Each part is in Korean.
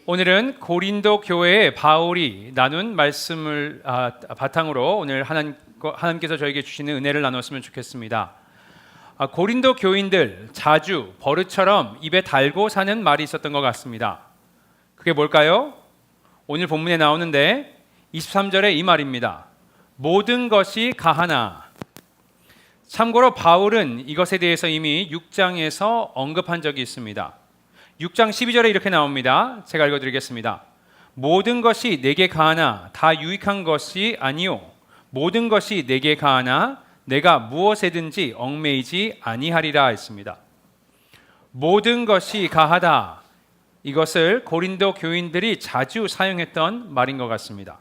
오늘은 고린도 교회에 바울이 나눈 말씀을 바탕으로 오늘 하나님께서 저에게 주시는 은혜를 나눴으면 좋겠습니다. 고린도 교인들 자주 버릇처럼 입에 달고 사는 말이 있었던 것 같습니다. 그게 뭘까요? 오늘 본문에 나오는데 23절에 이 말입니다. 모든 것이 가하나. 참고로 바울은 이것에 대해서 이미 6장에서 언급한 적이 있습니다. 6장 12절에 이렇게 나옵니다. 제가 읽어드리겠습니다. 모든 것이 내게 가하나 다 유익한 것이 아니요 모든 것이 내게 가하나 내가 무엇에든지 얽매이지 아니하리라 했습니다. 모든 것이 가하다. 이것을 고린도 교인들이 자주 사용했던 말인 것 같습니다.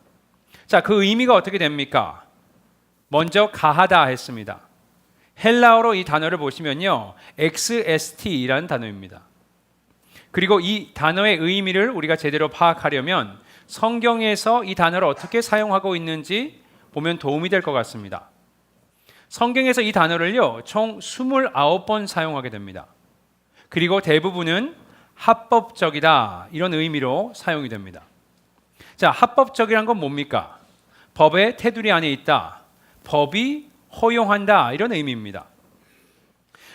자, 그 의미가 어떻게 됩니까? 먼저 가하다 했습니다. 헬라어로 이 단어를 보시면요, XST라는 단어입니다. 그리고 이 단어의 의미를 우리가 제대로 파악하려면 성경에서 이 단어를 어떻게 사용하고 있는지 보면 도움이 될 것 같습니다. 성경에서 이 단어를요, 총 29번 사용하게 됩니다. 그리고 대부분은 합법적이다 이런 의미로 사용이 됩니다. 자, 합법적이란 건 뭡니까? 법의 테두리 안에 있다. 법이 허용한다 이런 의미입니다.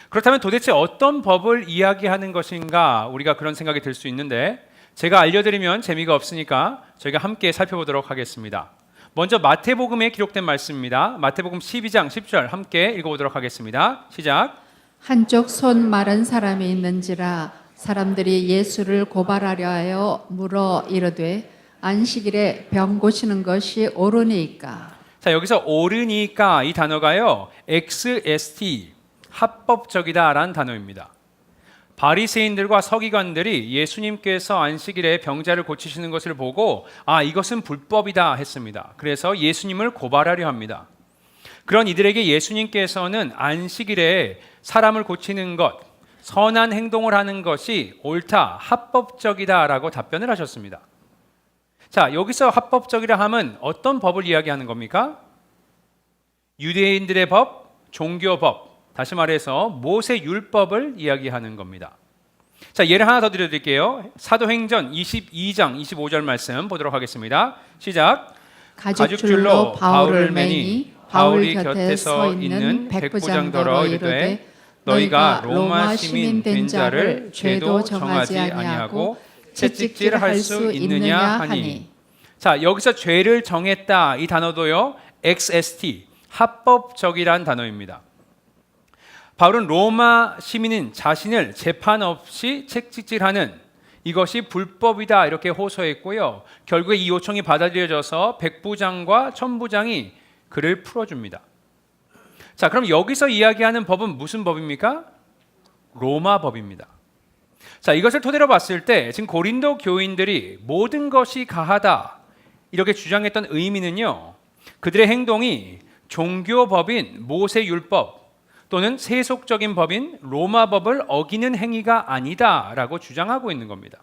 그렇다면 도대체 어떤 법을 이야기하는 것인가 우리가 그런 생각이 들 수 있는데 제가 알려드리면 재미가 없으니까 저희가 함께 살펴보도록 하겠습니다. 먼저 마태복음에 기록된 말씀입니다. 마태복음 12장 10절 함께 읽어보도록 하겠습니다. 시작. 한쪽 손 마른 사람이 있는지라 사람들이 예수를 고발하려 하여 물어 이르되 안식일에 병 고치는 것이 옳으니까. 자, 여기서 옳으니까 이 단어가요, XST 합법적이다라는 단어입니다. 바리새인들과 서기관들이 예수님께서 안식일에 병자를 고치시는 것을 보고 이것은 불법이다 했습니다. 그래서 예수님을 고발하려 합니다. 그런 이들에게 예수님께서는 안식일에 사람을 고치는 것, 선한 행동을 하는 것이 옳다, 합법적이다라고 답변을 하셨습니다. 자, 여기서 합법적이라 함은 어떤 법을 이야기하는 겁니까? 유대인들의 법, 종교법, 다시 말해서 모세 율법을 이야기하는 겁니다. 자, 예를 하나 더 드려드릴게요. 사도행전 22장 25절 말씀 보도록 하겠습니다. 시작. 가죽줄로 바울을 매니 바울 곁에 서 있는 백부장더러 이르되 너희가 로마 시민 된 자를 죄도 정하지 아니하고 채찍질할 수 있느냐 하니. 자, 여기서 죄를 정했다 이 단어도요, XST 합법적이란 단어입니다. 바울은 로마 시민인 자신을 재판 없이 채찍질하는 이것이 불법이다 이렇게 호소했고요. 결국에 이 요청이 받아들여져서 백부장과 천부장이 그를 풀어줍니다. 자, 그럼 여기서 이야기하는 법은 무슨 법입니까? 로마 법입니다. 자, 이것을 토대로 봤을 때 지금 고린도 교인들이 모든 것이 가하다 이렇게 주장했던 의미는요, 그들의 행동이 종교법인 모세율법 또는 세속적인 법인 로마법을 어기는 행위가 아니다라고 주장하고 있는 겁니다.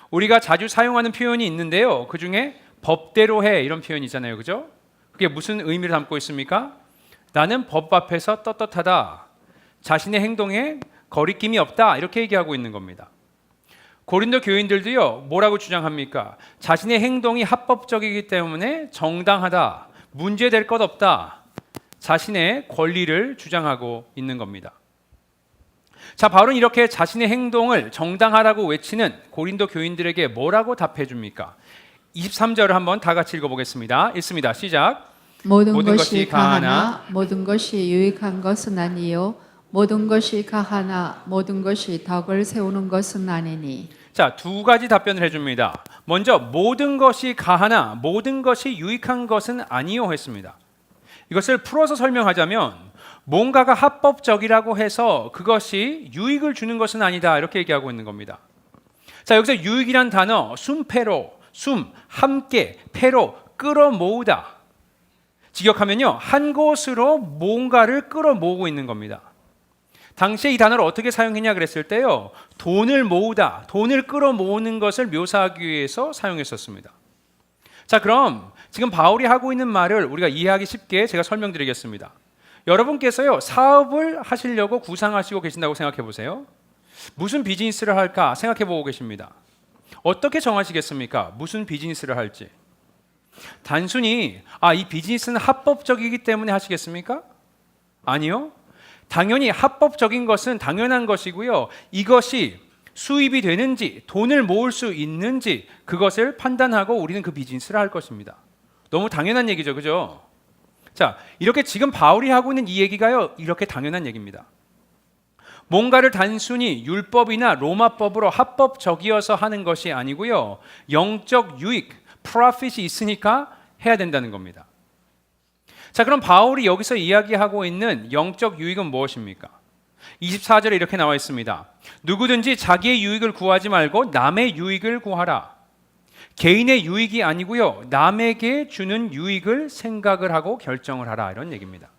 우리가 자주 사용하는 표현이 있는데요, 그 중에 법대로 해 이런 표현이 있잖아요, 그죠? 그게 무슨 의미를 담고 있습니까? 나는 법 앞에서 떳떳하다, 자신의 행동에 거리낌이 없다 이렇게 얘기하고 있는 겁니다. 고린도 교인들도요, 뭐라고 주장합니까? 자신의 행동이 합법적이기 때문에 정당하다, 문제될 것 없다, 자신의 권리를 주장하고 있는 겁니다. 자, 바울은 이렇게 자신의 행동을 정당하다고 외치는 고린도 교인들에게 뭐라고 답해 줍니까? 23절을 한번 다 같이 읽어보겠습니다. 읽습니다. 시작. 모든 것이 가하나 모든 것이 유익한 것은 아니요 모든 것이 가하나 모든 것이 덕을 세우는 것은 아니니. 자, 두 가지 답변을 해줍니다. 먼저 모든 것이 가하나 모든 것이 유익한 것은 아니요 했습니다. 이것을 풀어서 설명하자면 뭔가가 합법적이라고 해서 그것이 유익을 주는 것은 아니다 이렇게 얘기하고 있는 겁니다. 자, 여기서 유익이란 단어 숨패로, 함께, 패로, 끌어모으다 직역하면요, 한 곳으로 뭔가를 끌어모으고 있는 겁니다. 당시에 이 단어를 어떻게 사용했냐 그랬을 때요, 돈을 모으다, 돈을 끌어모으는 것을 묘사하기 위해서 사용했었습니다. 자, 그럼 지금 바울이 하고 있는 말을 우리가 이해하기 쉽게 제가 설명드리겠습니다. 여러분께서요, 사업을 하시려고 구상하시고 계신다고 생각해 보세요. 무슨 비즈니스를 할까 생각해 보고 계십니다. 어떻게 정하시겠습니까? 무슨 비즈니스를 할지. 단순히 이 비즈니스는 합법적이기 때문에 하시겠습니까? 아니요. 당연히 합법적인 것은 당연한 것이고요. 이것이 수입이 되는지 돈을 모을 수 있는지 그것을 판단하고 우리는 그 비즈니스를 할 것입니다. 너무 당연한 얘기죠. 그죠? 자, 이렇게 지금 바울이 하고 있는 이 얘기가요. 이렇게 당연한 얘기입니다. 뭔가를 단순히 율법이나 로마법으로 합법적이어서 하는 것이 아니고요. 영적 유익, 프로핏이 있으니까 해야 된다는 겁니다. 자, 그럼 바울이 여기서 이야기하고 있는 영적 유익은 무엇입니까? 24절에 이렇게 나와 있습니다. 누구든지 자기의 유익을 구하지 말고 남의 유익을 구하라. 개인의 유익이 아니고요. 남에게 주는 유익을 생각을 하고 결정을 하라. 이런 얘기입니다.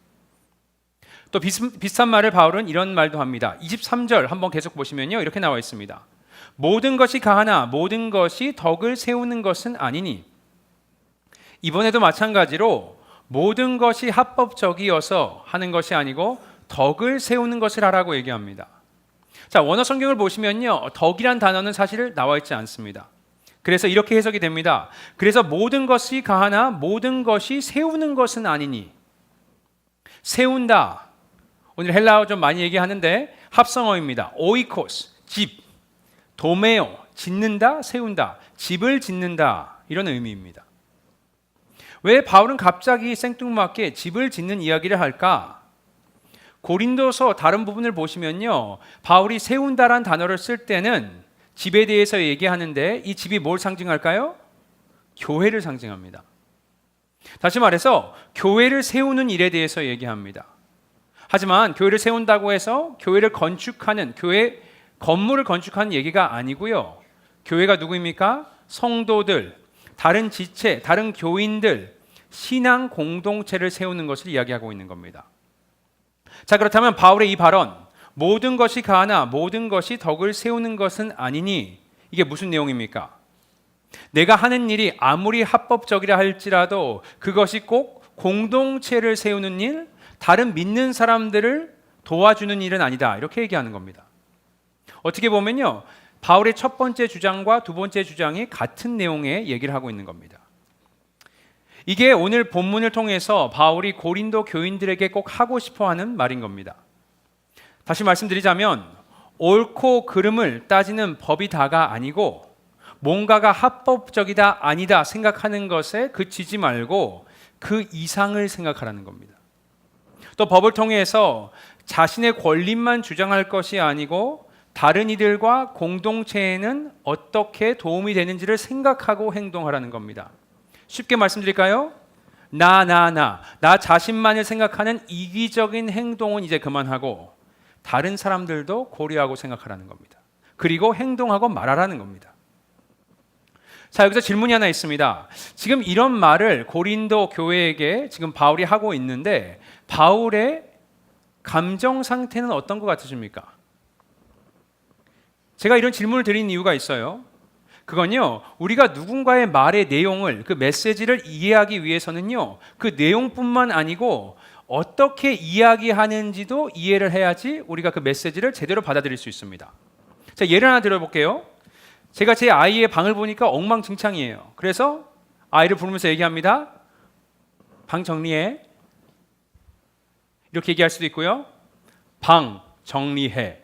또 비슷한 말을 바울은 이런 말도 합니다. 23절 한번 계속 보시면요. 이렇게 나와 있습니다. 모든 것이 가하나 모든 것이 덕을 세우는 것은 아니니. 이번에도 마찬가지로 모든 것이 합법적이어서 하는 것이 아니고 덕을 세우는 것을 하라고 얘기합니다. 자, 원어 성경을 보시면요. 덕이란 단어는 사실 나와 있지 않습니다. 그래서 이렇게 해석이 됩니다. 그래서 모든 것이 가하나 모든 것이 세우는 것은 아니니. 세운다. 오늘 헬라어 좀 많이 얘기하는데 합성어입니다. 오이코스, 집. 도메오, 짓는다, 세운다. 집을 짓는다. 이런 의미입니다. 왜 바울은 갑자기 생뚱맞게 집을 짓는 이야기를 할까? 고린도서 다른 부분을 보시면요. 바울이 세운다란 단어를 쓸 때는 집에 대해서 얘기하는데 이 집이 뭘 상징할까요? 교회를 상징합니다. 다시 말해서 교회를 세우는 일에 대해서 얘기합니다. 하지만 교회를 세운다고 해서 교회를 건축하는 교회 건물을 건축하는 얘기가 아니고요. 교회가 누구입니까? 성도들, 다른 지체, 다른 교인들, 신앙 공동체를 세우는 것을 이야기하고 있는 겁니다. 자, 그렇다면 바울의 이 발언, 모든 것이 가하나 모든 것이 덕을 세우는 것은 아니니, 이게 무슨 내용입니까? 내가 하는 일이 아무리 합법적이라 할지라도 그것이 꼭 공동체를 세우는 일, 다른 믿는 사람들을 도와주는 일은 아니다. 이렇게 얘기하는 겁니다. 어떻게 보면요, 바울의 첫 번째 주장과 두 번째 주장이 같은 내용의 얘기를 하고 있는 겁니다. 이게 오늘 본문을 통해서 바울이 고린도 교인들에게 꼭 하고 싶어하는 말인 겁니다. 다시 말씀드리자면 옳고 그름을 따지는 법이 다가 아니고 뭔가가 합법적이다 아니다 생각하는 것에 그치지 말고 그 이상을 생각하라는 겁니다. 또 법을 통해서 자신의 권리만 주장할 것이 아니고 다른 이들과 공동체에는 어떻게 도움이 되는지를 생각하고 행동하라는 겁니다. 쉽게 말씀드릴까요? 나 자신만을 생각하는 이기적인 행동은 이제 그만하고 다른 사람들도 고려하고 생각하라는 겁니다. 그리고 행동하고 말하라는 겁니다. 자, 여기서 질문이 하나 있습니다. 지금 이런 말을 고린도 교회에게 지금 바울이 하고 있는데 바울의 감정 상태는 어떤 것 같으십니까? 제가 이런 질문을 드린 이유가 있어요. 그건요, 우리가 누군가의 말의 내용을, 그 메시지를 이해하기 위해서는요, 그 내용뿐만 아니고 어떻게 이야기하는지도 이해를 해야지 우리가 그 메시지를 제대로 받아들일 수 있습니다. 자, 예를 하나 들어볼게요. 제가 제 아이의 방을 보니까 엉망진창이에요. 그래서 아이를 부르면서 얘기합니다. 방 정리해. 이렇게 얘기할 수도 있고요. 방 정리해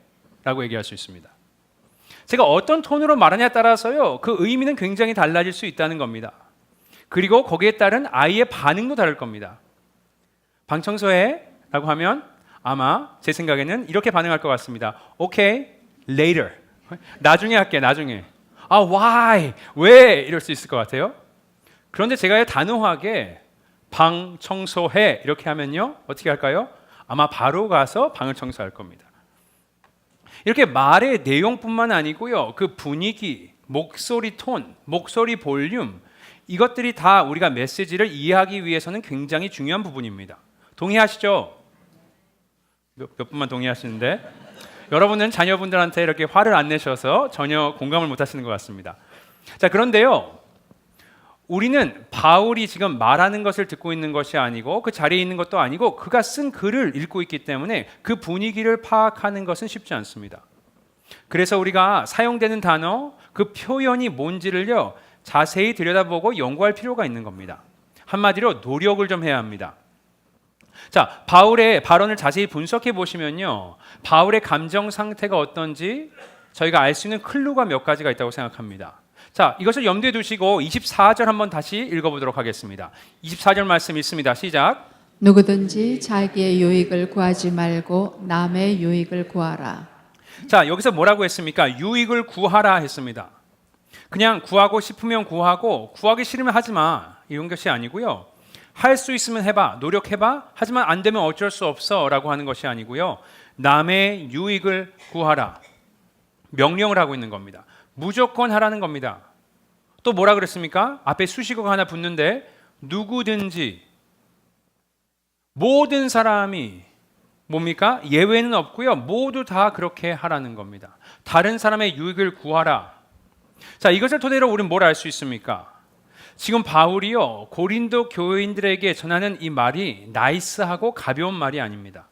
라고 얘기할 수 있습니다. 제가 어떤 톤으로 말하냐에 따라서요, 그 의미는 굉장히 달라질 수 있다는 겁니다. 그리고 거기에 따른 아이의 반응도 다를 겁니다. 방 청소해 라고 하면 아마 제 생각에는 이렇게 반응할 것 같습니다. Okay, later. 나중에 할게, 나중에. Why? 왜? 이럴 수 있을 것 같아요. 그런데 제가 단호하게 방 청소해 이렇게 하면요, 어떻게 할까요? 아마 바로 가서 방을 청소할 겁니다. 이렇게 말의 내용뿐만 아니고요, 그 분위기, 목소리 톤, 목소리 볼륨, 이것들이 다 우리가 메시지를 이해하기 위해서는 굉장히 중요한 부분입니다. 동의하시죠? 몇 분만 동의하시는데 여러분은 자녀분들한테 이렇게 화를 안 내셔서 전혀 공감을 못 하시는 것 같습니다. 자, 그런데요, 우리는 바울이 지금 말하는 것을 듣고 있는 것이 아니고 그 자리에 있는 것도 아니고 그가 쓴 글을 읽고 있기 때문에 그 분위기를 파악하는 것은 쉽지 않습니다. 그래서 우리가 사용되는 단어, 그 표현이 뭔지를요, 자세히 들여다보고 연구할 필요가 있는 겁니다. 한마디로 노력을 좀 해야 합니다. 자, 바울의 발언을 자세히 분석해 보시면요, 바울의 감정 상태가 어떤지 저희가 알 수 있는 클루가 몇 가지가 있다고 생각합니다. 자, 이것을 염두에 두시고 24절 한번 다시 읽어보도록 하겠습니다. 24절 말씀 있습니다. 시작. 누구든지 자기의 유익을 구하지 말고 남의 유익을 구하라. 자, 여기서 뭐라고 했습니까? 유익을 구하라 했습니다. 그냥 구하고 싶으면 구하고 구하기 싫으면 하지 마, 이런 것이 아니고요. 할 수 있으면 해봐, 노력해봐, 하지만 안 되면 어쩔 수 없어 라고 하는 것이 아니고요. 남의 유익을 구하라, 명령을 하고 있는 겁니다. 무조건 하라는 겁니다. 또 뭐라 그랬습니까? 앞에 수식어가 하나 붙는데 누구든지, 모든 사람이 뭡니까? 예외는 없고요. 모두 다 그렇게 하라는 겁니다. 다른 사람의 유익을 구하라. 자, 이것을 토대로 우리는 뭘 알 수 있습니까? 지금 바울이요, 고린도 교인들에게 전하는 이 말이 나이스하고 가벼운 말이 아닙니다.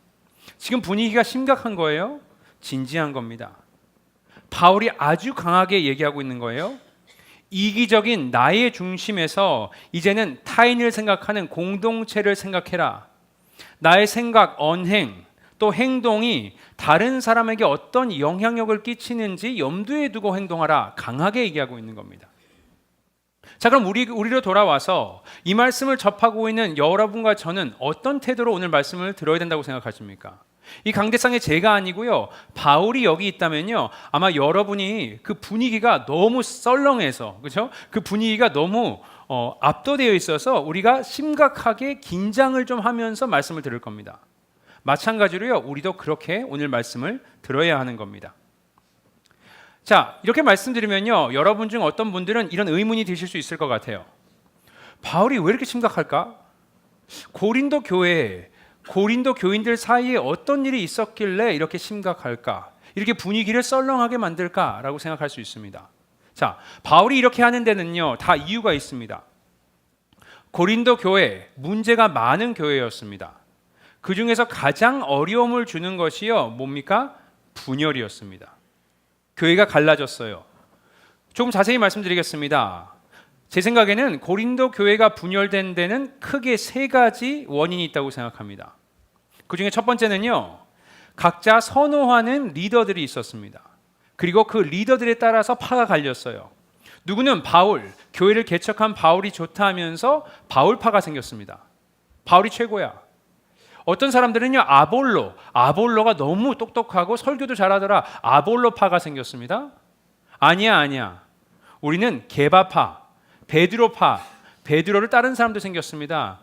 지금 분위기가 심각한 거예요. 진지한 겁니다. 바울이 아주 강하게 얘기하고 있는 거예요. 이기적인 나의 중심에서 이제는 타인을 생각하는 공동체를 생각해라. 나의 생각, 언행, 또 행동이 다른 사람에게 어떤 영향력을 끼치는지 염두에 두고 행동하라. 강하게 얘기하고 있는 겁니다. 자, 그럼 우리로 돌아와서 이 말씀을 접하고 있는 여러분과 저는 어떤 태도로 오늘 말씀을 들어야 된다고 생각하십니까? 이 강대상에 제가 아니고요, 바울이 여기 있다면요, 아마 여러분이 그 분위기가 너무 썰렁해서, 그렇죠? 그 분위기가 너무 압도되어 있어서 우리가 심각하게 긴장을 좀 하면서 말씀을 들을 겁니다. 마찬가지로요, 우리도 그렇게 오늘 말씀을 들어야 하는 겁니다. 자, 이렇게 말씀드리면요, 여러분 중 어떤 분들은 이런 의문이 드실 수 있을 것 같아요. 바울이 왜 이렇게 심각할까? 고린도 교인들 사이에 어떤 일이 있었길래 이렇게 심각할까? 이렇게 분위기를 썰렁하게 만들까라고 생각할 수 있습니다. 자, 바울이 이렇게 하는 데는요, 다 이유가 있습니다. 고린도 교회, 문제가 많은 교회였습니다. 그 중에서 가장 어려움을 주는 것이요, 뭡니까? 분열이었습니다. 교회가 갈라졌어요. 조금 자세히 말씀드리겠습니다. 제 생각에는 고린도 교회가 분열된 데는 크게 세 가지 원인이 있다고 생각합니다. 그 중에 첫 번째는요, 각자 선호하는 리더들이 있었습니다. 그리고 그 리더들에 따라서 파가 갈렸어요. 누구는 바울, 교회를 개척한 바울이 좋다 하면서 바울파가 생겼습니다. 바울이 최고야. 어떤 사람들은요, 아볼로가 너무 똑똑하고 설교도 잘하더라, 아볼로파가 생겼습니다. 아니야. 우리는 게바파, 베드로파, 베드로를 따른 사람도 생겼습니다.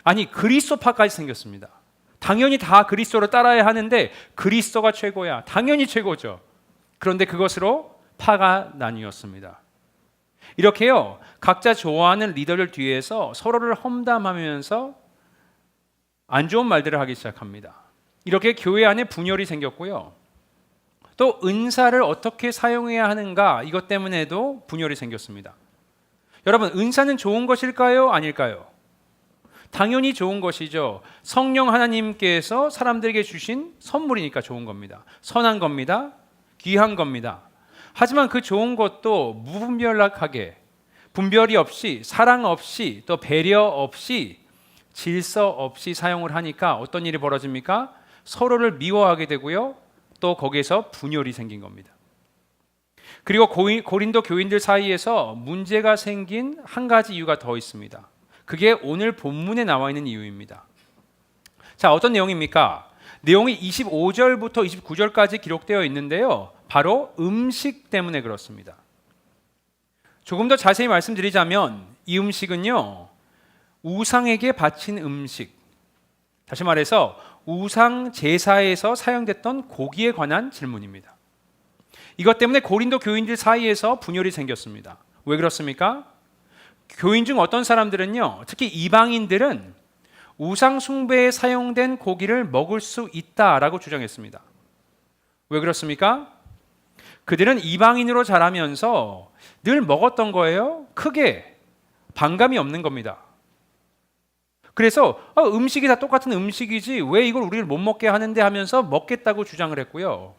아니, 그리스도파까지 생겼습니다. 당연히 다 그리스도를 따라야 하는데 그리스도가 최고야. 당연히 최고죠. 그런데 그것으로 파가 나뉘었습니다. 이렇게요, 각자 좋아하는 리더를 뒤에서 서로를 험담하면서 안 좋은 말들을 하기 시작합니다. 이렇게 교회 안에 분열이 생겼고요. 또 은사를 어떻게 사용해야 하는가, 이것 때문에도 분열이 생겼습니다. 여러분, 은사는 좋은 것일까요? 아닐까요? 당연히 좋은 것이죠. 성령 하나님께서 사람들에게 주신 선물이니까 좋은 겁니다. 선한 겁니다. 귀한 겁니다. 하지만 그 좋은 것도 무분별하게, 분별이 없이, 사랑 없이, 또 배려 없이, 질서 없이 사용을 하니까 어떤 일이 벌어집니까? 서로를 미워하게 되고요, 또 거기에서 분열이 생긴 겁니다. 그리고 고린도 교인들 사이에서 문제가 생긴 한 가지 이유가 더 있습니다. 그게 오늘 본문에 나와 있는 이유입니다. 자, 어떤 내용입니까? 내용이 25절부터 29절까지 기록되어 있는데요, 바로 음식 때문에 그렇습니다. 조금 더 자세히 말씀드리자면 이 음식은요, 우상에게 바친 음식, 다시 말해서 우상 제사에서 사용됐던 고기에 관한 질문입니다. 이것 때문에 고린도 교인들 사이에서 분열이 생겼습니다. 왜 그렇습니까? 교인 중 어떤 사람들은요, 특히 이방인들은 우상 숭배에 사용된 고기를 먹을 수 있다라고 주장했습니다. 왜 그렇습니까? 그들은 이방인으로 자라면서 늘 먹었던 거예요. 크게 반감이 없는 겁니다. 그래서 음식이 다 똑같은 음식이지 왜 이걸 우리를 못 먹게 하는데 하면서 먹겠다고 주장을 했고요.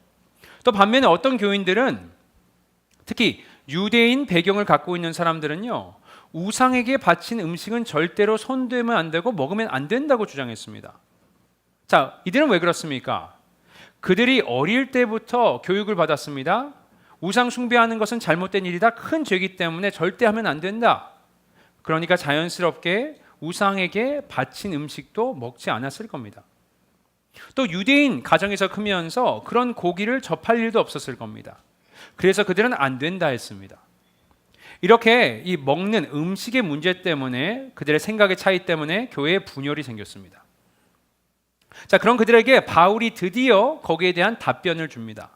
또 반면에 어떤 교인들은 특히 유대인 배경을 갖고 있는 사람들은요, 우상에게 바친 음식은 절대로 손대면 안 되고 먹으면 안 된다고 주장했습니다. 자, 이들은 왜 그렇습니까? 그들이 어릴 때부터 교육을 받았습니다. 우상 숭배하는 것은 잘못된 일이다. 큰 죄이기 때문에 절대 하면 안 된다. 그러니까 자연스럽게 우상에게 바친 음식도 먹지 않았을 겁니다. 또 유대인 가정에서 크면서 그런 고기를 접할 일도 없었을 겁니다. 그래서 그들은 안 된다 했습니다. 이렇게 이 먹는 음식의 문제 때문에 그들의 생각의 차이 때문에 교회에 분열이 생겼습니다. 자, 그런 그들에게 바울이 드디어 거기에 대한 답변을 줍니다.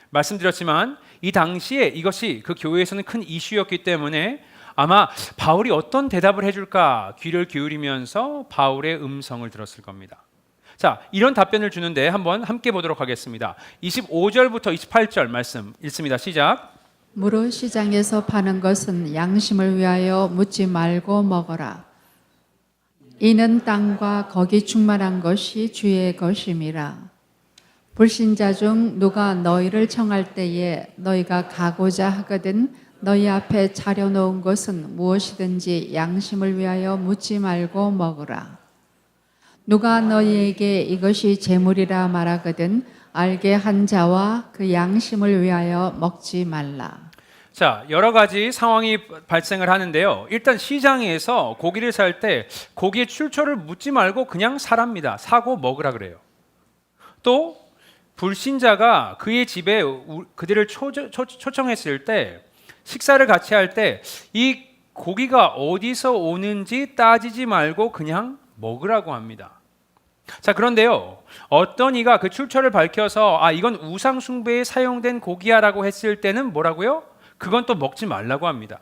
말씀드렸지만 이 당시에 이것이 그 교회에서는 큰 이슈였기 때문에 아마 바울이 어떤 대답을 해줄까 귀를 기울이면서 바울의 음성을 들었을 겁니다. 자, 이런 답변을 주는데 한번 함께 보도록 하겠습니다. 25절부터 28절 말씀 읽습니다. 시작. 무릇 시장에서 파는 것은 양심을 위하여 묻지 말고 먹어라. 이는 땅과 거기 충만한 것이 주의 것임이라. 불신자 중 누가 너희를 청할 때에 너희가 가고자 하거든 너희 앞에 차려놓은 것은 무엇이든지 양심을 위하여 묻지 말고 먹으라. 누가 너희에게 이것이 재물이라 말하거든 알게 한 자와 그 양심을 위하여 먹지 말라. 자, 여러 가지 상황이 발생을 하는데요. 일단 시장에서 고기를 살 때 고기의 출처를 묻지 말고 그냥 사랍니다. 사고 먹으라 그래요. 또 불신자가 그의 집에 그들을 초청했을 때 식사를 같이 할 때 이 고기가 어디서 오는지 따지지 말고 그냥 먹으라고 합니다. 자, 그런데요, 어떤 이가 그 출처를 밝혀서 이건 우상 숭배에 사용된 고기야라고 했을 때는 뭐라고요? 그건 또 먹지 말라고 합니다.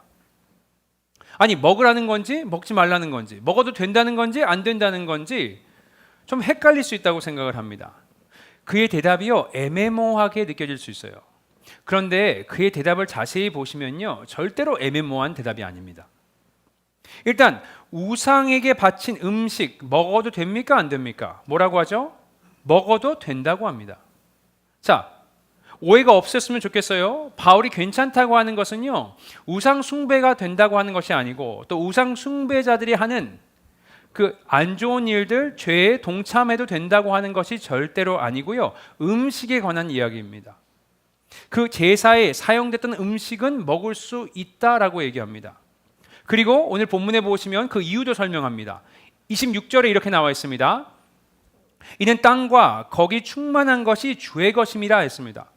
아니, 먹으라는 건지 먹지 말라는 건지, 먹어도 된다는 건지 안 된다는 건지 좀 헷갈릴 수 있다고 생각을 합니다. 그의 대답이요, 애매모호하게 느껴질 수 있어요. 그런데 그의 대답을 자세히 보시면요, 절대로 애매모호한 대답이 아닙니다. 일단 우상에게 바친 음식 먹어도 됩니까? 안 됩니까? 뭐라고 하죠? 먹어도 된다고 합니다. 자, 오해가 없었으면 좋겠어요. 바울이 괜찮다고 하는 것은요, 우상 숭배가 된다고 하는 것이 아니고 또 우상 숭배자들이 하는 그 안 좋은 일들, 죄에 동참해도 된다고 하는 것이 절대로 아니고요, 음식에 관한 이야기입니다. 그 제사에 사용됐던 음식은 먹을 수 있다라고 얘기합니다. 그리고 오늘 본문에 보시면 그 이유도 설명합니다. 26절에 이렇게 나와 있습니다. 이는 땅과 거기 충만한 것이 주의 것임이라 했습니다.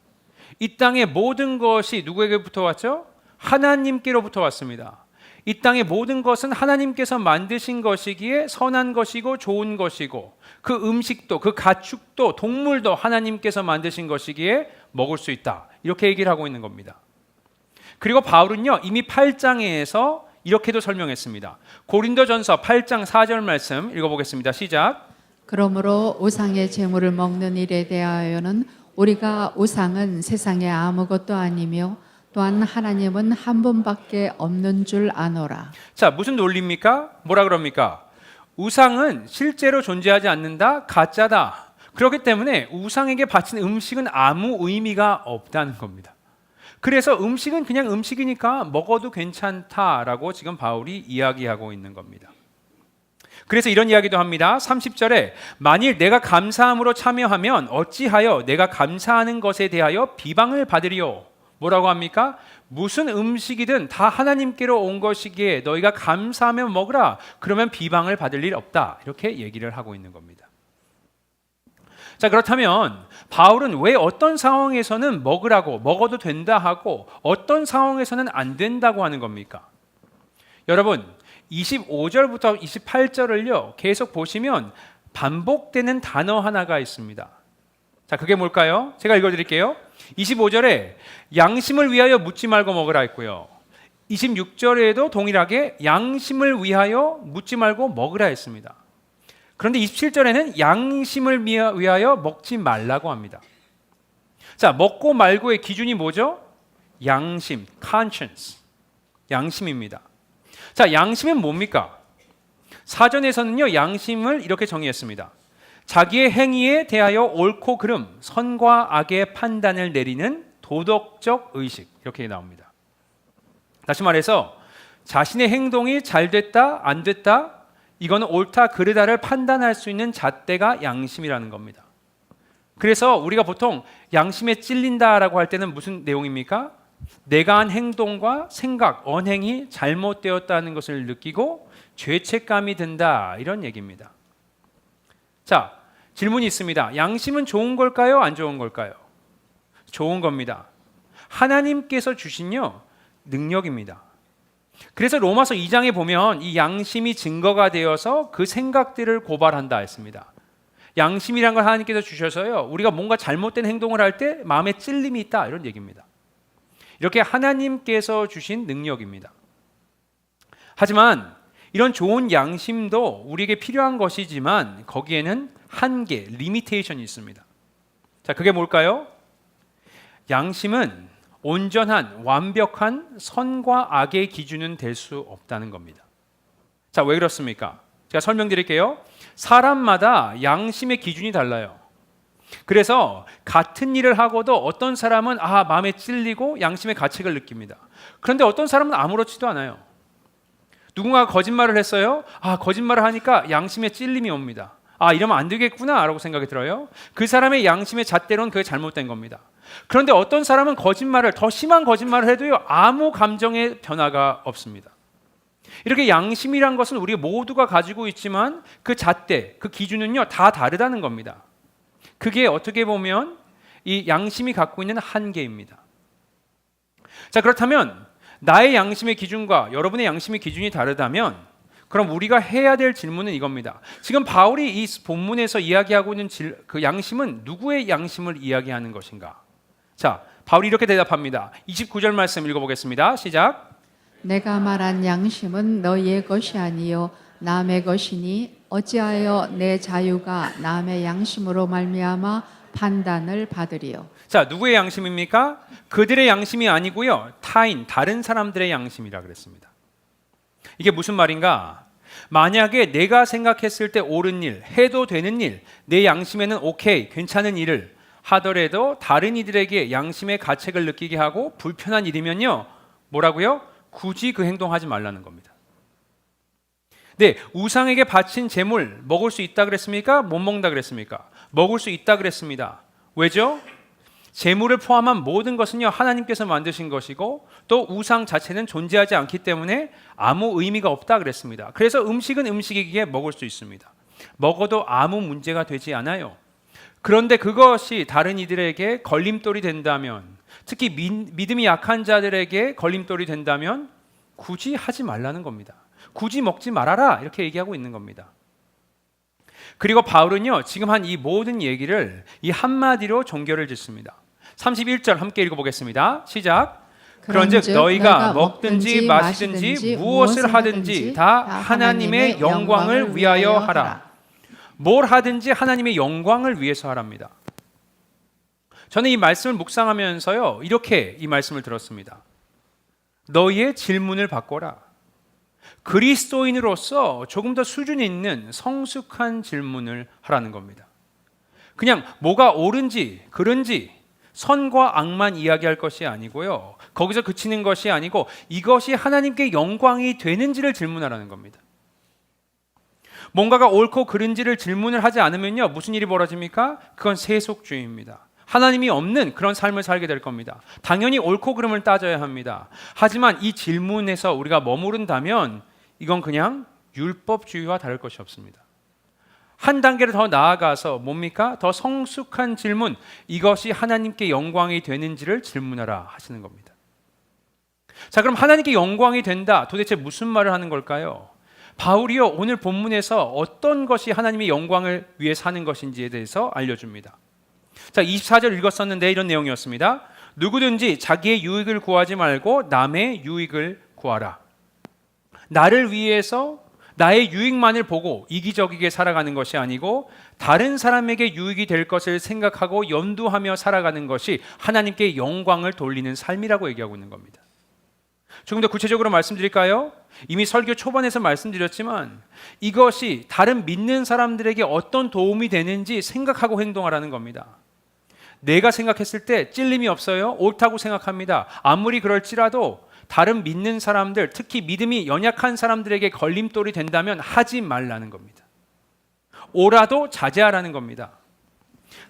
이 땅의 모든 것이 누구에게부터 왔죠? 하나님께로부터 왔습니다. 이 땅의 모든 것은 하나님께서 만드신 것이기에 선한 것이고 좋은 것이고 그 음식도 그 가축도 동물도 하나님께서 만드신 것이기에 먹을 수 있다. 이렇게 얘기를 하고 있는 겁니다. 그리고 바울은요, 이미 8장에서 이렇게도 설명했습니다. 고린도전서 8장 4절 말씀 읽어보겠습니다. 시작. 그러므로 우상의 제물을 먹는 일에 대하여는 우리가 우상은 세상에 아무것도 아니며 또한 하나님은 한 분밖에 없는 줄 아노라. 자, 무슨 논리입니까? 뭐라 그럽니까? 우상은 실제로 존재하지 않는다, 가짜다. 그렇기 때문에 우상에게 바친 음식은 아무 의미가 없다는 겁니다. 그래서 음식은 그냥 음식이니까 먹어도 괜찮다라고 지금 바울이 이야기하고 있는 겁니다. 그래서 이런 이야기도 합니다. 30절에 만일 내가 감사함으로 참여하면 어찌하여 내가 감사하는 것에 대하여 비방을 받으리요. 뭐라고 합니까? 무슨 음식이든 다 하나님께로 온 것이기에 너희가 감사하면 먹으라. 그러면 비방을 받을 일 없다. 이렇게 얘기를 하고 있는 겁니다. 자, 그렇다면 바울은 왜 어떤 상황에서는 먹으라고, 먹어도 된다 하고 어떤 상황에서는 안 된다고 하는 겁니까? 여러분, 25절부터 28절을요 계속 보시면 반복되는 단어 하나가 있습니다. 자, 그게 뭘까요? 제가 읽어드릴게요. 25절에 양심을 위하여 묻지 말고 먹으라 했고요, 26절에도 동일하게 양심을 위하여 묻지 말고 먹으라 했습니다. 그런데 27절에는 양심을 위하여 먹지 말라고 합니다. 자, 먹고 말고의 기준이 뭐죠? 양심, conscience, 양심입니다. 자, 양심은 뭡니까? 사전에서는요, 양심을 이렇게 정의했습니다. 자기의 행위에 대하여 옳고 그름, 선과 악의 판단을 내리는 도덕적 의식, 이렇게 나옵니다. 다시 말해서 자신의 행동이 잘 됐다, 안 됐다, 이거는 옳다, 그르다를 판단할 수 있는 잣대가 양심이라는 겁니다. 그래서 우리가 보통 양심에 찔린다라고 할 때는 무슨 내용입니까? 내가 한 행동과 생각, 언행이 잘못되었다는 것을 느끼고 죄책감이 든다, 이런 얘기입니다. 자, 질문이 있습니다. 양심은 좋은 걸까요? 안 좋은 걸까요? 좋은 겁니다. 하나님께서 주신요 능력입니다. 그래서 로마서 2장에 보면 이 양심이 증거가 되어서 그 생각들을 고발한다 했습니다. 양심이란 걸 하나님께서 주셔서요, 우리가 뭔가 잘못된 행동을 할 때 마음에 찔림이 있다, 이런 얘기입니다. 이렇게 하나님께서 주신 능력입니다. 하지만 이런 좋은 양심도 우리에게 필요한 것이지만 거기에는 한계, 리미테이션이 있습니다. 자, 그게 뭘까요? 양심은 온전한, 완벽한 선과 악의 기준은 될 수 없다는 겁니다. 자, 왜 그렇습니까? 제가 설명드릴게요. 사람마다 양심의 기준이 달라요. 그래서 같은 일을 하고도 어떤 사람은 마음에 찔리고 양심의 가책을 느낍니다. 그런데 어떤 사람은 아무렇지도 않아요. 누군가가 거짓말을 했어요. 거짓말을 하니까 양심에 찔림이 옵니다. 이러면 안 되겠구나 라고 생각이 들어요. 그 사람의 양심의 잣대로는 그게 잘못된 겁니다. 그런데 어떤 사람은 더 심한 거짓말을 해도요, 아무 감정의 변화가 없습니다. 이렇게 양심이란 것은 우리 모두가 가지고 있지만 그 잣대, 그 기준은요 다 다르다는 겁니다. 그게 어떻게 보면 이 양심이 갖고 있는 한계입니다. 자, 그렇다면 나의 양심의 기준과 여러분의 양심의 기준이 다르다면 그럼 우리가 해야 될 질문은 이겁니다. 지금 바울이 이 본문에서 이야기하고 있는 그 양심은 누구의 양심을 이야기하는 것인가? 자, 바울이 이렇게 대답합니다. 29절 말씀 읽어보겠습니다. 시작. 내가 말한 양심은 너희의 것이 아니요 남의 것이니 어찌하여 내 자유가 남의 양심으로 말미암아 판단을 받으리요. 자, 누구의 양심입니까? 그들의 양심이 아니고요, 다른 사람들의 양심이라 그랬습니다. 이게 무슨 말인가? 만약에 내가 생각했을 때 옳은 일, 해도 되는 일, 내 양심에는 오케이, 괜찮은 일을 하더라도 다른 이들에게 양심의 가책을 느끼게 하고 불편한 일이면요, 뭐라고요? 굳이 그 행동하지 말라는 겁니다. 네, 우상에게 바친 제물 먹을 수 있다 그랬습니까? 못 먹는다 그랬습니까? 먹을 수 있다 그랬습니다. 왜죠? 제물을 포함한 모든 것은요, 하나님께서 만드신 것이고 또 우상 자체는 존재하지 않기 때문에 아무 의미가 없다 그랬습니다. 그래서 음식은 음식이기에 먹을 수 있습니다. 먹어도 아무 문제가 되지 않아요. 그런데 그것이 다른 이들에게 걸림돌이 된다면, 특히 믿음이 약한 자들에게 걸림돌이 된다면 굳이 하지 말라는 겁니다. 굳이 먹지 말아라, 이렇게 얘기하고 있는 겁니다. 그리고 바울은요, 지금 한 이 모든 얘기를 이 한마디로 종결을 짓습니다. 31절 함께 읽어보겠습니다. 시작. 그런즉 너희가 먹든지 마시든지 무엇을 하든지 다 하나님의 영광을 위하여 하라. 뭘 하든지 하나님의 영광을 위해서 하랍니다. 저는 이 말씀을 묵상하면서요, 이렇게 이 말씀을 들었습니다. 너희의 질문을 바꿔라. 그리스도인으로서 조금 더 수준 있는 성숙한 질문을 하라는 겁니다. 그냥 뭐가 옳은지 그른지 선과 악만 이야기할 것이 아니고요, 거기서 그치는 것이 아니고 이것이 하나님께 영광이 되는지를 질문하라는 겁니다. 뭔가가 옳고 그른지를 질문을 하지 않으면요, 무슨 일이 벌어집니까? 그건 세속주의입니다. 하나님이 없는 그런 삶을 살게 될 겁니다. 당연히 옳고 그름을 따져야 합니다. 하지만 이 질문에서 우리가 머무른다면 이건 그냥 율법주의와 다를 것이 없습니다. 한 단계를 더 나아가서 뭡니까? 더 성숙한 질문, 이것이 하나님께 영광이 되는지를 질문하라 하시는 겁니다. 자, 그럼 하나님께 영광이 된다, 도대체 무슨 말을 하는 걸까요? 바울이요, 오늘 본문에서 어떤 것이 하나님의 영광을 위해 사는 것인지에 대해서 알려줍니다. 자, 24절 읽었었는데 이런 내용이었습니다. 누구든지 자기의 유익을 구하지 말고 남의 유익을 구하라. 나를 위해서 나의 유익만을 보고 이기적이게 살아가는 것이 아니고 다른 사람에게 유익이 될 것을 생각하고 염두하며 살아가는 것이 하나님께 영광을 돌리는 삶이라고 얘기하고 있는 겁니다. 조금 더 구체적으로 말씀드릴까요? 이미 설교 초반에서 말씀드렸지만 이것이 다른 믿는 사람들에게 어떤 도움이 되는지 생각하고 행동하라는 겁니다. 내가 생각했을 때 찔림이 없어요? 옳다고 생각합니다. 아무리 그럴지라도 다른 믿는 사람들, 특히 믿음이 연약한 사람들에게 걸림돌이 된다면 하지 말라는 겁니다. 오라도 자제하라는 겁니다.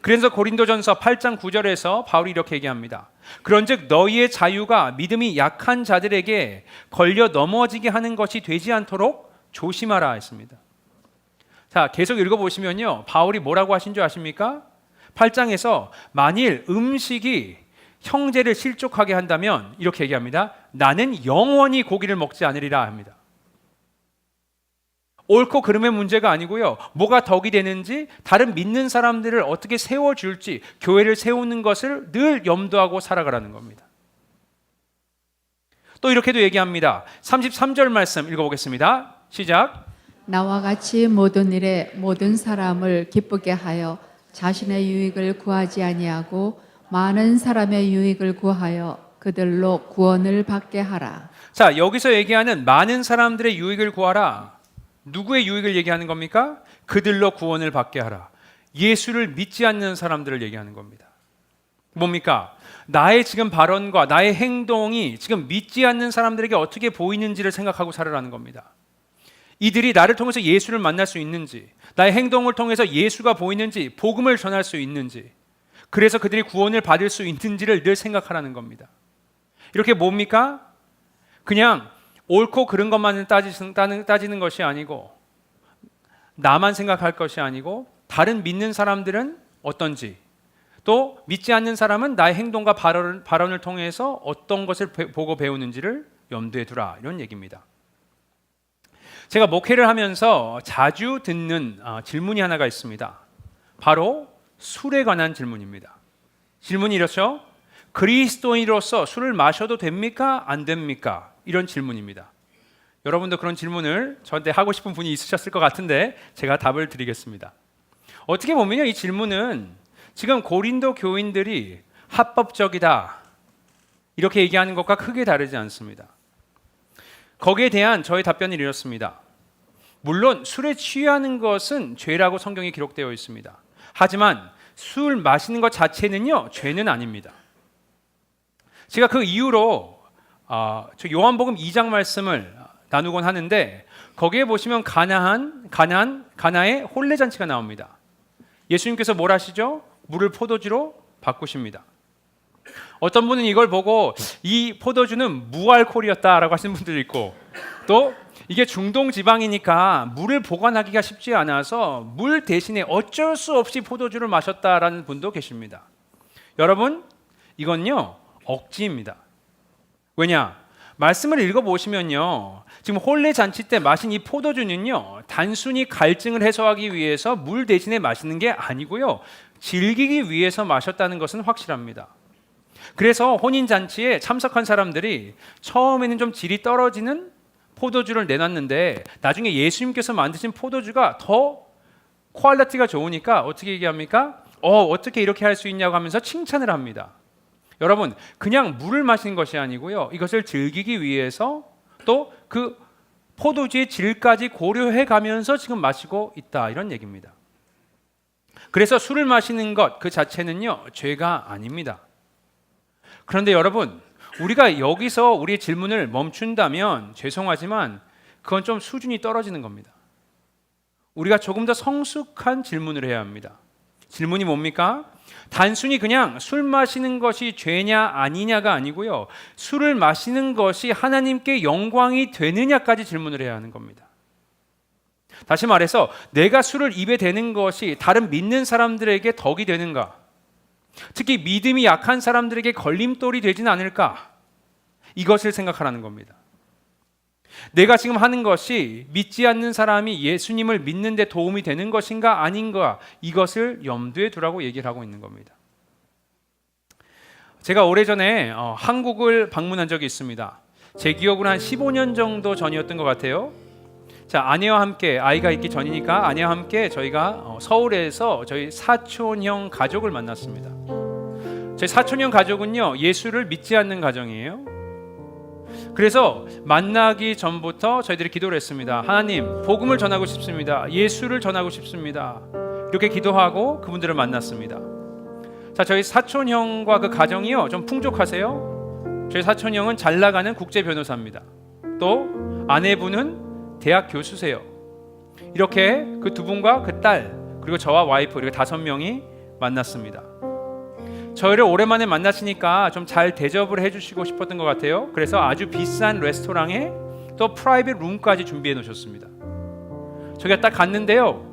그래서 고린도전서 8장 9절에서 바울이 이렇게 얘기합니다. 그런즉 너희의 자유가 믿음이 약한 자들에게 걸려 넘어지게 하는 것이 되지 않도록 조심하라 했습니다. 자, 계속 읽어보시면요, 바울이 뭐라고 하신 줄 아십니까? 8장에서 만일 음식이 형제를 실족하게 한다면 이렇게 얘기합니다. 나는 영원히 고기를 먹지 않으리라 합니다. 옳고 그름의 문제가 아니고요, 뭐가 덕이 되는지, 다른 믿는 사람들을 어떻게 세워줄지, 교회를 세우는 것을 늘 염두하고 살아가라는 겁니다. 또 이렇게도 얘기합니다. 33절 말씀 읽어보겠습니다. 시작. 나와 같이 모든 일에 모든 사람을 기쁘게 하여 자신의 유익을 구하지 아니하고 많은 사람의 유익을 구하여 그들로 구원을 받게 하라. 자, 여기서 얘기하는 많은 사람들의 유익을 구하라. 누구의 유익을 얘기하는 겁니까? 그들로 구원을 받게 하라. 예수를 믿지 않는 사람들을 얘기하는 겁니다. 뭡니까? 나의 지금 발언과 나의 행동이 지금 믿지 않는 사람들에게 어떻게 보이는지를 생각하고 살아라는 겁니다. 이들이 나를 통해서 예수를 만날 수 있는지, 나의 행동을 통해서 예수가 보이는지, 복음을 전할 수 있는지, 그래서 그들이 구원을 받을 수 있는지를 늘 생각하라는 겁니다. 이렇게 뭡니까? 그냥 옳고 그른 것만 따지는 것이 아니고, 나만 생각할 것이 아니고 다른 믿는 사람들은 어떤지, 또 믿지 않는 사람은 나의 행동과 발언을 통해서 어떤 것을 보고 배우는지를 염두에 두라, 이런 얘기입니다. 제가 목회를 하면서 자주 듣는 질문이 하나가 있습니다. 바로 술에 관한 질문입니다. 질문이 이렇죠. 그리스도인으로서 술을 마셔도 됩니까? 안 됩니까? 이런 질문입니다. 여러분도 그런 질문을 저한테 하고 싶은 분이 있으셨을 것 같은데 제가 답을 드리겠습니다. 어떻게 보면 이 질문은 지금 고린도 교인들이 합법적이다 이렇게 얘기하는 것과 크게 다르지 않습니다. 거기에 대한 저의 답변은 이렇습니다. 물론 술에 취하는 것은 죄라고 성경에 기록되어 있습니다. 하지만 술 마시는 것 자체는요, 죄는 아닙니다. 제가 그 이유로 저 요한복음 2장 말씀을 나누곤 하는데, 거기에 보시면 가나의 혼례 잔치가 나옵니다. 예수님께서 뭘 하시죠? 물을 포도주로 바꾸십니다. 어떤 분은 이걸 보고 이 포도주는 무알콜이었다라고 하시는 분들도 있고, 또 이게 중동 지방이니까 물을 보관하기가 쉽지 않아서 물 대신에 어쩔 수 없이 포도주를 마셨다라는 분도 계십니다. 여러분, 이건요 억지입니다. 왜냐? 말씀을 읽어보시면요, 지금 혼례 잔치 때 마신 이 포도주는요, 단순히 갈증을 해소하기 위해서 물 대신에 마시는 게 아니고요, 즐기기 위해서 마셨다는 것은 확실합니다. 그래서 혼인잔치에 참석한 사람들이 처음에는 좀 질이 떨어지는 포도주를 내놨는데, 나중에 예수님께서 만드신 포도주가 더 퀄리티가 좋으니까 어떻게 얘기합니까? 어떻게 이렇게 할 수 있냐고 하면서 칭찬을 합니다. 여러분, 그냥 물을 마시는 것이 아니고요, 이것을 즐기기 위해서 또 그 포도주의 질까지 고려해 가면서 지금 마시고 있다, 이런 얘기입니다. 그래서 술을 마시는 것 그 자체는요, 죄가 아닙니다. 그런데 여러분, 우리가 여기서 우리의 질문을 멈춘다면 죄송하지만 그건 좀 수준이 떨어지는 겁니다. 우리가 조금 더 성숙한 질문을 해야 합니다. 질문이 뭡니까? 단순히 그냥 술 마시는 것이 죄냐 아니냐가 아니고요, 술을 마시는 것이 하나님께 영광이 되느냐까지 질문을 해야 하는 겁니다. 다시 말해서 내가 술을 입에 대는 것이 다른 믿는 사람들에게 덕이 되는가, 특히 믿음이 약한 사람들에게 걸림돌이 되진 않을까, 이것을 생각하라는 겁니다. 내가 지금 하는 것이 믿지 않는 사람이 예수님을 믿는 데 도움이 되는 것인가 아닌가, 이것을 염두에 두라고 얘기를 하고 있는 겁니다. 제가 오래전에 한국을 방문한 적이 있습니다. 제 기억으로 한 15년 정도 전이었던 것 같아요. 자, 아내와 함께, 아이가 있기 전이니까 아내와 함께 저희가 서울에서 저희 사촌형 가족을 만났습니다. 저희 사촌형 가족은요, 예수를 믿지 않는 가정이에요. 그래서 만나기 전부터 저희들이 기도를 했습니다. 하나님, 복음을 전하고 싶습니다. 예수를 전하고 싶습니다. 이렇게 기도하고 그분들을 만났습니다. 자, 저희 사촌 형과 그 가정이요, 좀 풍족하세요. 저희 사촌 형은 잘 나가는 국제 변호사입니다. 또 아내분은 대학 교수세요. 이렇게 그 두 분과 그 딸, 그리고 저와 와이프, 그리고 5명이 만났습니다. 저희를 오랜만에 만나시니까 좀 잘 대접을 해주시고 싶었던 것 같아요. 그래서 아주 비싼 레스토랑에 또 프라이빗 룸까지 준비해 놓으셨습니다. 저희가 딱 갔는데요,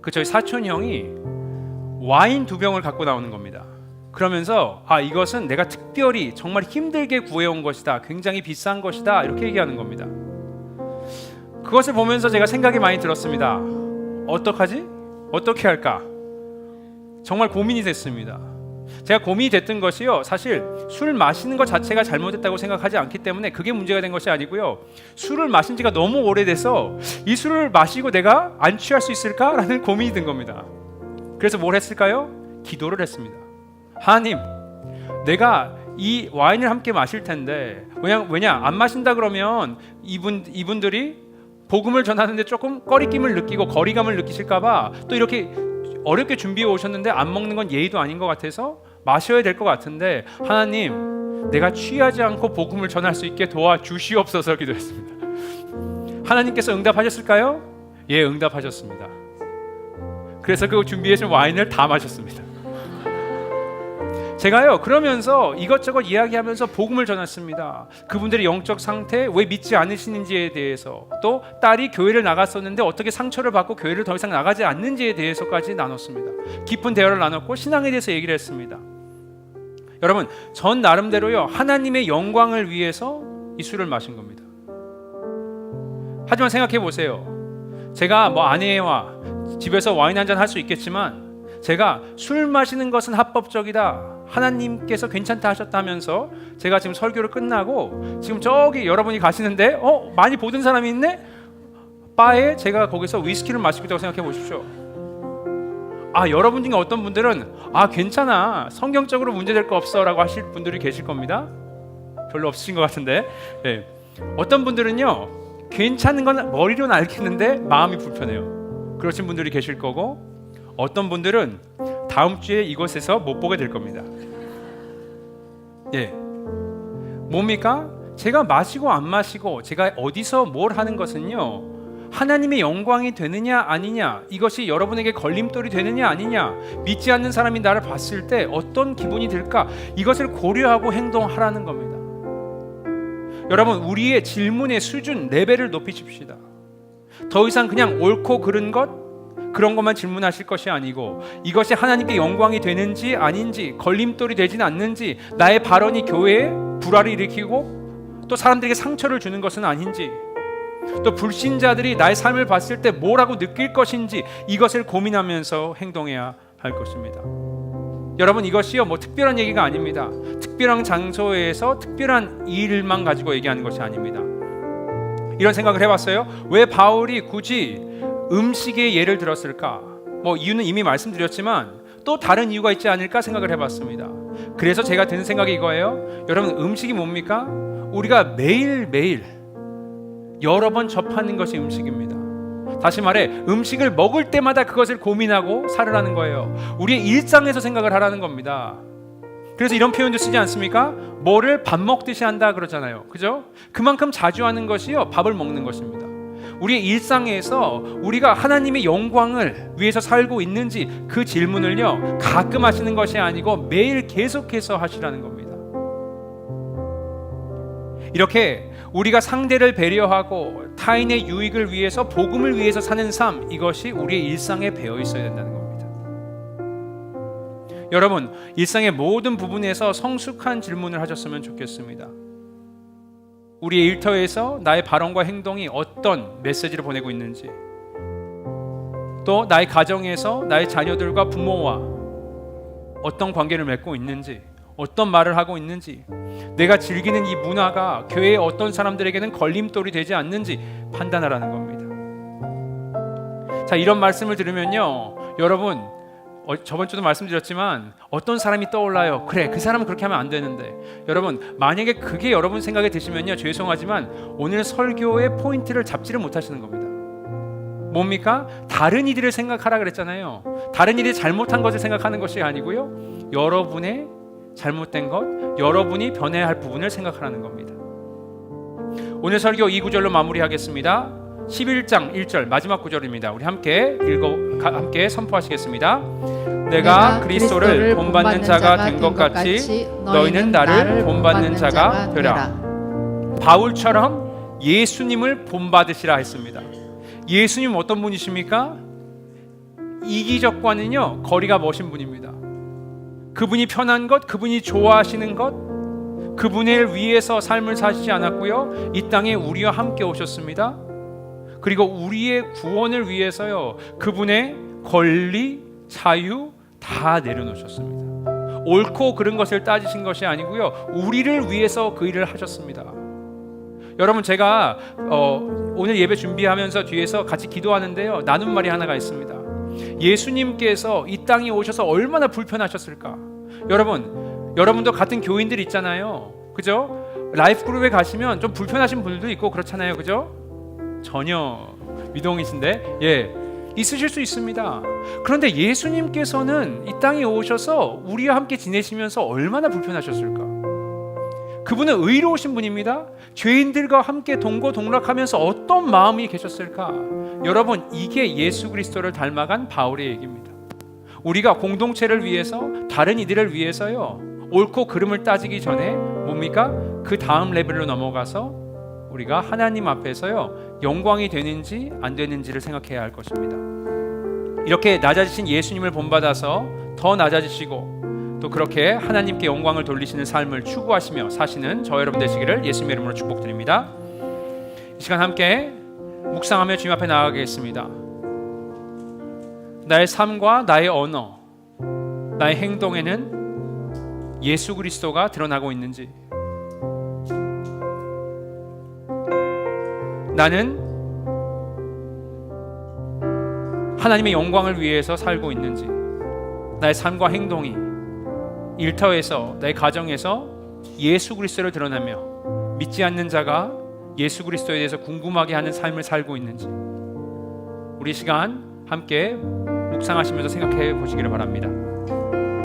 그 저희 사촌 형이 와인 2병을 갖고 나오는 겁니다. 그러면서 이것은 내가 특별히 정말 힘들게 구해온 것이다, 굉장히 비싼 것이다, 이렇게 얘기하는 겁니다. 그것을 보면서 제가 생각이 많이 들었습니다. 어떡하지? 어떻게 할까? 정말 고민이 됐습니다. 제가 고민이 됐던 것이요, 사실 술 마시는 것 자체가 잘못됐다고 생각하지 않기 때문에 그게 문제가 된 것이 아니고요, 술을 마신 지가 너무 오래돼서 이 술을 마시고 내가 안 취할 수 있을까라는 고민이 든 겁니다. 그래서 뭘 했을까요? 기도를 했습니다. 하나님, 내가 이 와인을 함께 마실 텐데 왜냐 안 마신다 그러면 이분들이 복음을 전하는데 조금 꺼리낌을 느끼고 거리감을 느끼실까봐 또 이렇게 어렵게 준비해 오셨는데 안 먹는 건 예의도 아닌 것 같아서 마셔야 될 것 같은데, 하나님, 내가 취하지 않고 복음을 전할 수 있게 도와주시옵소서 기도했습니다. 하나님께서 응답하셨을까요? 예, 응답하셨습니다. 그래서 그 준비해 준 와인을 다 마셨습니다. 제가요, 그러면서 이것저것 이야기하면서 복음을 전했습니다. 그분들의 영적 상태, 왜 믿지 않으시는지에 대해서, 또 딸이 교회를 나갔었는데 어떻게 상처를 받고 교회를 더 이상 나가지 않는지에 대해서까지 나눴습니다. 깊은 대화를 나눴고 신앙에 대해서 얘기를 했습니다. 여러분, 전 나름대로요, 하나님의 영광을 위해서 이 술을 마신 겁니다. 하지만 생각해 보세요. 제가 아내와 집에서 와인 한잔 할 수 있겠지만, 제가 술 마시는 것은 합법적이다, 하나님께서 괜찮다 하셨다면서 제가 지금 설교를 끝나고 지금 저기 여러분이 가시는데 많이 보던 사람이 있네? 바에 제가 거기서 위스키를 마시고 있다고 생각해 보십시오. 여러분 중에 어떤 분들은 괜찮아, 성경적으로 문제될 거 없어 라고 하실 분들이 계실 겁니다. 별로 없으신 것 같은데, 네. 어떤 분들은요, 괜찮은 건 머리로는 알겠는데 마음이 불편해요. 그러신 분들이 계실 거고, 어떤 분들은 다음 주에 이곳에서 못 보게 될 겁니다. 예, 뭡니까? 제가 마시고 안 마시고 제가 어디서 뭘 하는 것은요, 하나님의 영광이 되느냐 아니냐, 이것이 여러분에게 걸림돌이 되느냐 아니냐, 믿지 않는 사람이 나를 봤을 때 어떤 기분이 들까, 이것을 고려하고 행동하라는 겁니다. 여러분, 우리의 질문의 수준, 레벨을 높이십시다. 더 이상 그냥 옳고 그른 것, 그런 것만 질문하실 것이 아니고, 이것이 하나님께 영광이 되는지 아닌지, 걸림돌이 되진 않는지, 나의 발언이 교회에 불화를 일으키고 또 사람들에게 상처를 주는 것은 아닌지, 또 불신자들이 나의 삶을 봤을 때 뭐라고 느낄 것인지, 이것을 고민하면서 행동해야 할 것입니다. 여러분, 이것이요, 특별한 얘기가 아닙니다. 특별한 장소에서 특별한 일만 가지고 얘기하는 것이 아닙니다. 이런 생각을 해봤어요. 왜 바울이 굳이 음식의 예를 들었을까? 이유는 이미 말씀드렸지만 또 다른 이유가 있지 않을까 생각을 해봤습니다. 그래서 제가 드는 생각이 이거예요. 여러분, 음식이 뭡니까? 우리가 매일매일 여러 번 접하는 것이 음식입니다. 다시 말해, 음식을 먹을 때마다 그것을 고민하고 살으라는 거예요. 우리의 일상에서 생각을 하라는 겁니다. 그래서 이런 표현도 쓰지 않습니까? 뭐를 밥 먹듯이 한다 그러잖아요. 그죠? 그만큼 자주 하는 것이요, 밥을 먹는 것입니다. 우리의 일상에서 우리가 하나님의 영광을 위해서 살고 있는지, 그 질문을요, 가끔 하시는 것이 아니고 매일 계속해서 하시라는 겁니다. 이렇게 우리가 상대를 배려하고 타인의 유익을 위해서, 복음을 위해서 사는 삶, 이것이 우리의 일상에 배어 있어야 된다는 겁니다. 여러분, 일상의 모든 부분에서 성숙한 질문을 하셨으면 좋겠습니다. 우리의 일터에서 나의 발언과 행동이 어떤 메시지를 보내고 있는지, 또 나의 가정에서 나의 자녀들과 부모와 어떤 관계를 맺고 있는지, 어떤 말을 하고 있는지, 내가 즐기는 이 문화가 교회의 어떤 사람들에게는 걸림돌이 되지 않는지 판단하라는 겁니다. 자, 이런 말씀을 들으면요, 여러분, 저번 주도 말씀드렸지만 어떤 사람이 떠올라요. 그래, 그 사람은 그렇게 하면 안 되는데. 여러분, 만약에 그게 여러분 생각에 드시면요, 죄송하지만 오늘 설교의 포인트를 잡지를 못하시는 겁니다. 뭡니까? 다른 이들을 생각하라 그랬잖아요. 다른 이들이 잘못한 것을 생각하는 것이 아니고요, 여러분의 잘못된 것, 여러분이 변해야 할 부분을 생각하라는 겁니다. 오늘 설교 이 구절로 마무리하겠습니다. 11장 1절 마지막 구절입니다. 우리 함께 함께 선포하시겠습니다. 내가 그리스도를 본받는 자가 된 것 같이 너희는 나를 본받는 자가 되라. 바울처럼 예수님을 본받으시라 했습니다. 예수님 어떤 분이십니까? 이기적과는요 거리가 머신 분입니다. 그분이 편한 것, 그분이 좋아하시는 것, 그분을 위해서 삶을 사시지 않았고요, 이 땅에 우리와 함께 오셨습니다. 그리고 우리의 구원을 위해서요, 그분의 권리, 자유 다 내려놓으셨습니다. 옳고 그른 것을 따지신 것이 아니고요, 우리를 위해서 그 일을 하셨습니다. 여러분, 제가 오늘 예배 준비하면서 뒤에서 같이 기도하는데요, 나눈 말이 하나가 있습니다. 예수님께서 이 땅에 오셔서 얼마나 불편하셨을까. 여러분도 같은 교인들 있잖아요, 그죠? 라이프 그룹에 가시면 좀 불편하신 분들도 있고 그렇잖아요, 그죠? 전혀 미동이신데, 있으실 수 있습니다. 그런데 예수님께서는 이 땅에 오셔서 우리와 함께 지내시면서 얼마나 불편하셨을까. 그분은 의로우신 분입니다. 죄인들과 함께 동고동락하면서 어떤 마음이 계셨을까. 여러분, 이게 예수 그리스도를 닮아간 바울의 얘기입니다. 우리가 공동체를 위해서, 다른 이들을 위해서요, 옳고 그름을 따지기 전에 뭡니까? 그 다음 레벨로 넘어가서 우리가 하나님 앞에서요, 영광이 되는지 안 되는지를 생각해야 할 것입니다. 이렇게 낮아지신 예수님을 본받아서 더 낮아지시고 또 그렇게 하나님께 영광을 돌리시는 삶을 추구하시며 사시는 저 여러분 되시기를 예수님의 이름으로 축복드립니다. 이 시간 함께 묵상하며 주님 앞에 나아가겠습니다. 나의 삶과 나의 언어, 나의 행동에는 예수 그리스도가 드러나고 있는지, 나는 하나님의 영광을 위해서 살고 있는지, 나의 삶과 행동이 일터에서, 나의 가정에서 예수 그리스도를 드러내며 믿지 않는 자가 예수 그리스도에 대해서 궁금하게 하는 삶을 살고 있는지, 우리 시간 함께 묵상하시면서 생각해 보시기를 바랍니다.